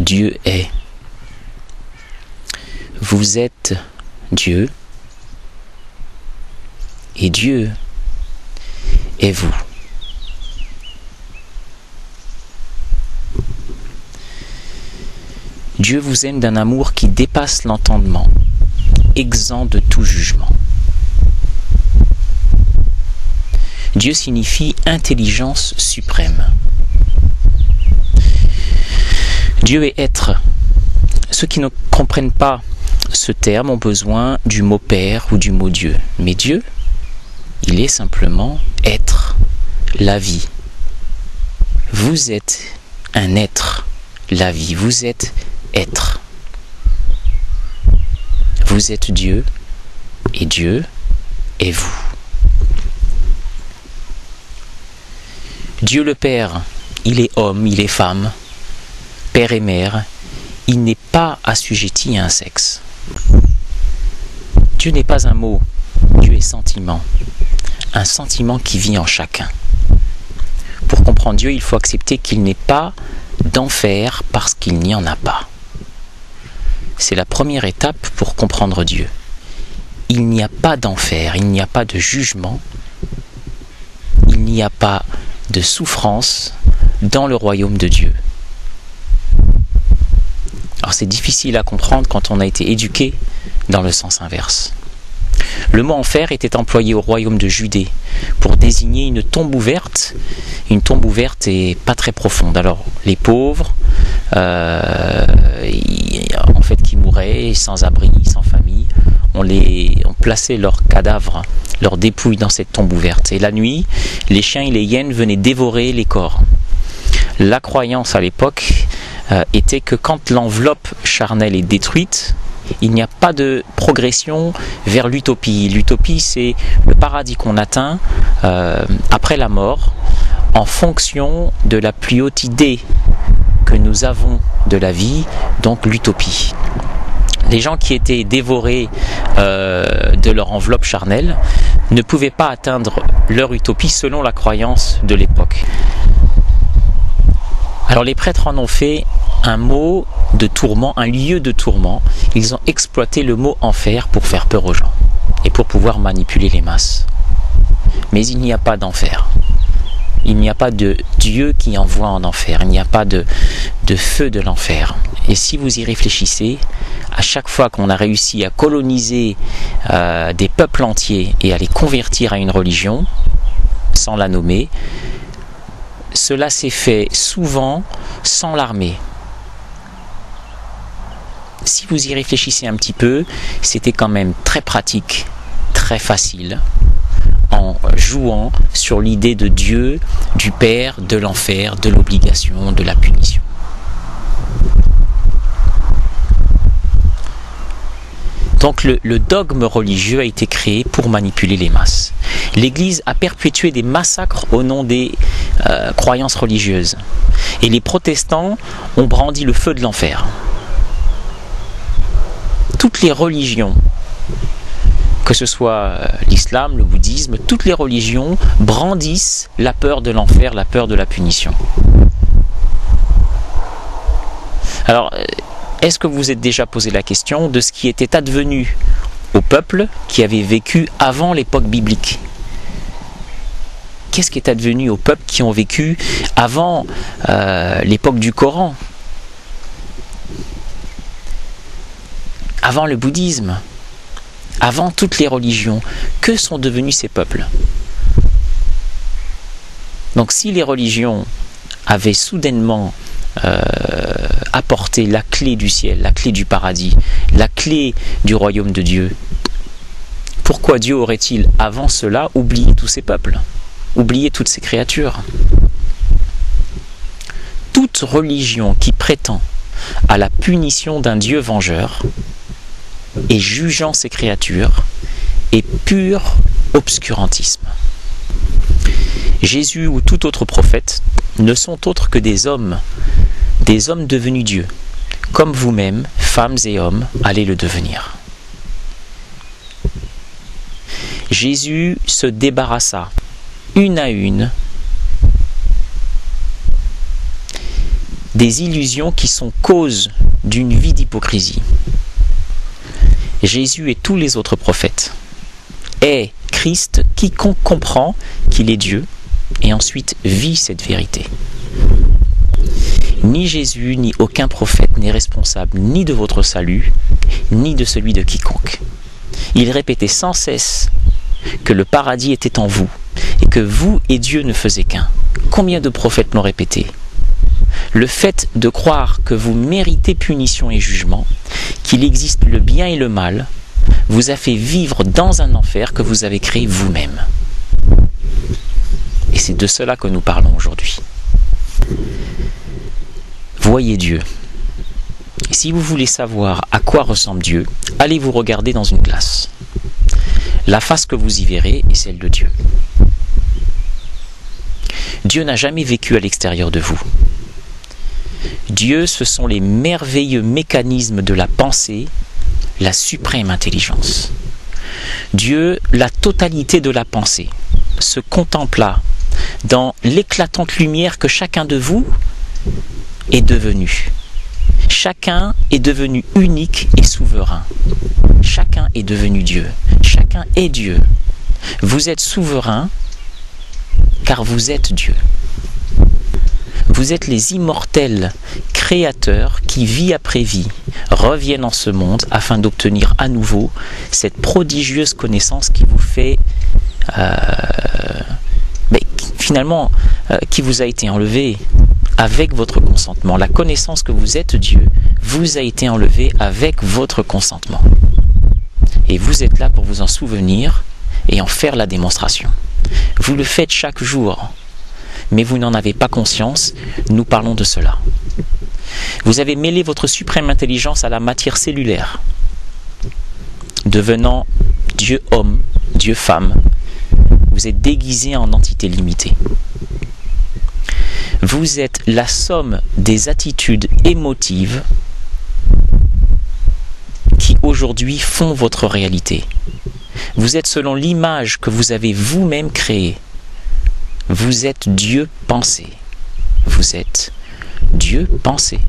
Dieu est. Vous êtes Dieu et Dieu est vous. Dieu vous aime d'un amour qui dépasse l'entendement, exempt de tout jugement. Dieu signifie intelligence suprême. Dieu est être. Ceux qui ne comprennent pas ce terme ont besoin du mot Père ou du mot Dieu. Mais Dieu, il est simplement être, la vie. Vous êtes un être, la vie. Vous êtes être. Vous êtes Dieu et Dieu est vous. Dieu le Père, il est homme, il est femme, père et mère, il n'est pas assujetti à un sexe. Dieu n'est pas un mot, Dieu est sentiment, un sentiment qui vit en chacun. Pour comprendre Dieu, il faut accepter qu'il n'est pas d'enfer parce qu'il n'y en a pas. C'est la première étape pour comprendre Dieu. Il n'y a pas d'enfer, il n'y a pas de jugement, il n'y a pas de souffrance dans le royaume de Dieu. Alors c'est difficile à comprendre quand on a été éduqué dans le sens inverse. Le mot enfer était employé au royaume de Judée pour désigner une tombe ouverte et pas très profonde. Alors les pauvres, en fait, qui mouraient sans abri, sans famille, on plaçait leurs cadavres, leurs dépouilles dans cette tombe ouverte. Et la nuit, les chiens et les hyènes venaient dévorer les corps. La croyance à l'époque était que quand l'enveloppe charnelle est détruite, il n'y a pas de progression vers l'utopie. L'utopie, c'est le paradis qu'on atteint après la mort en fonction de la plus haute idée que nous avons de la vie, donc l'utopie. Les gens qui étaient dévorés de leur enveloppe charnelle ne pouvaient pas atteindre leur utopie selon la croyance de l'époque. Alors les prêtres en ont fait un mot de tourment, un lieu de tourment. Ils ont exploité le mot enfer pour faire peur aux gens et pour pouvoir manipuler les masses. Mais il n'y a pas d'enfer. Il n'y a pas de Dieu qui envoie en enfer. Il n'y a pas de feu de l'enfer. Et si vous y réfléchissez, à chaque fois qu'on a réussi à coloniser des peuples entiers et à les convertir à une religion, sans la nommer, cela s'est fait souvent sans l'armée. Si vous y réfléchissez un petit peu, c'était quand même très pratique, très facile, en jouant sur l'idée de Dieu, du Père, de l'enfer, de l'obligation, de la punition. Donc le dogme religieux a été créé pour manipuler les masses. L'Église a perpétué des massacres au nom des croyances religieuses. Et les protestants ont brandi le feu de l'enfer. Toutes les religions, que ce soit l'islam, le bouddhisme, toutes les religions brandissent la peur de l'enfer, la peur de la punition. Alors, est-ce que vous vous êtes déjà posé la question de ce qui était advenu au peuple qui avait vécu avant l'époque biblique? Qu'est-ce qui est advenu aux peuples qui ont vécu avant l'époque du Coran, avant le bouddhisme, avant toutes les religions? Que sont devenus ces peuples? Donc si les religions avaient soudainement apporté la clé du ciel, la clé du paradis, la clé du royaume de Dieu, pourquoi Dieu aurait-il avant cela oublié tous ces peuples, oublié toutes ces créatures? Toute religion qui prétend à la punition d'un Dieu vengeur et jugeant ses créatures est pur obscurantisme. Jésus ou tout autre prophète ne sont autres que des hommes devenus Dieu, comme vous-même, femmes et hommes, allez le devenir. Jésus se débarrassa, une à une, des illusions qui sont cause d'une vie d'hypocrisie. Jésus et tous les autres prophètes est Christ, quiconque comprend qu'il est Dieu et ensuite vit cette vérité. Ni Jésus, ni aucun prophète n'est responsable ni de votre salut, ni de celui de quiconque. Il répétait sans cesse que le paradis était en vous et que vous et Dieu ne faisaient qu'un. Combien de prophètes l'ont répété? Le fait de croire que vous méritez punition et jugement, qu'il existe le bien et le mal, vous a fait vivre dans un enfer que vous avez créé vous-même. Et c'est de cela que nous parlons aujourd'hui. Voyez Dieu. Si vous voulez savoir à quoi ressemble Dieu, allez vous regarder dans une glace. La face que vous y verrez est celle de Dieu. Dieu n'a jamais vécu à l'extérieur de vous. Dieu, ce sont les merveilleux mécanismes de la pensée, la suprême intelligence. Dieu, la totalité de la pensée, se contempla dans l'éclatante lumière que chacun de vous est devenu. Chacun est devenu unique et souverain. Chacun est devenu Dieu. Chacun est Dieu. Vous êtes souverain car vous êtes Dieu. Vous êtes les immortels créateurs qui, vie après vie, reviennent en ce monde afin d'obtenir à nouveau cette prodigieuse connaissance qui vous fait, qui vous a été enlevée avec votre consentement. La connaissance que vous êtes Dieu vous a été enlevée avec votre consentement. Et vous êtes là pour vous en souvenir et en faire la démonstration. Vous le faites chaque jour, mais vous n'en avez pas conscience, nous parlons de cela. Vous avez mêlé votre suprême intelligence à la matière cellulaire, devenant Dieu homme, Dieu femme. Vous êtes déguisé en entité limitée. Vous êtes la somme des attitudes émotives qui aujourd'hui font votre réalité. Vous êtes selon l'image que vous avez vous-même créée. Vous êtes Dieu pensé. Vous êtes Dieu pensé.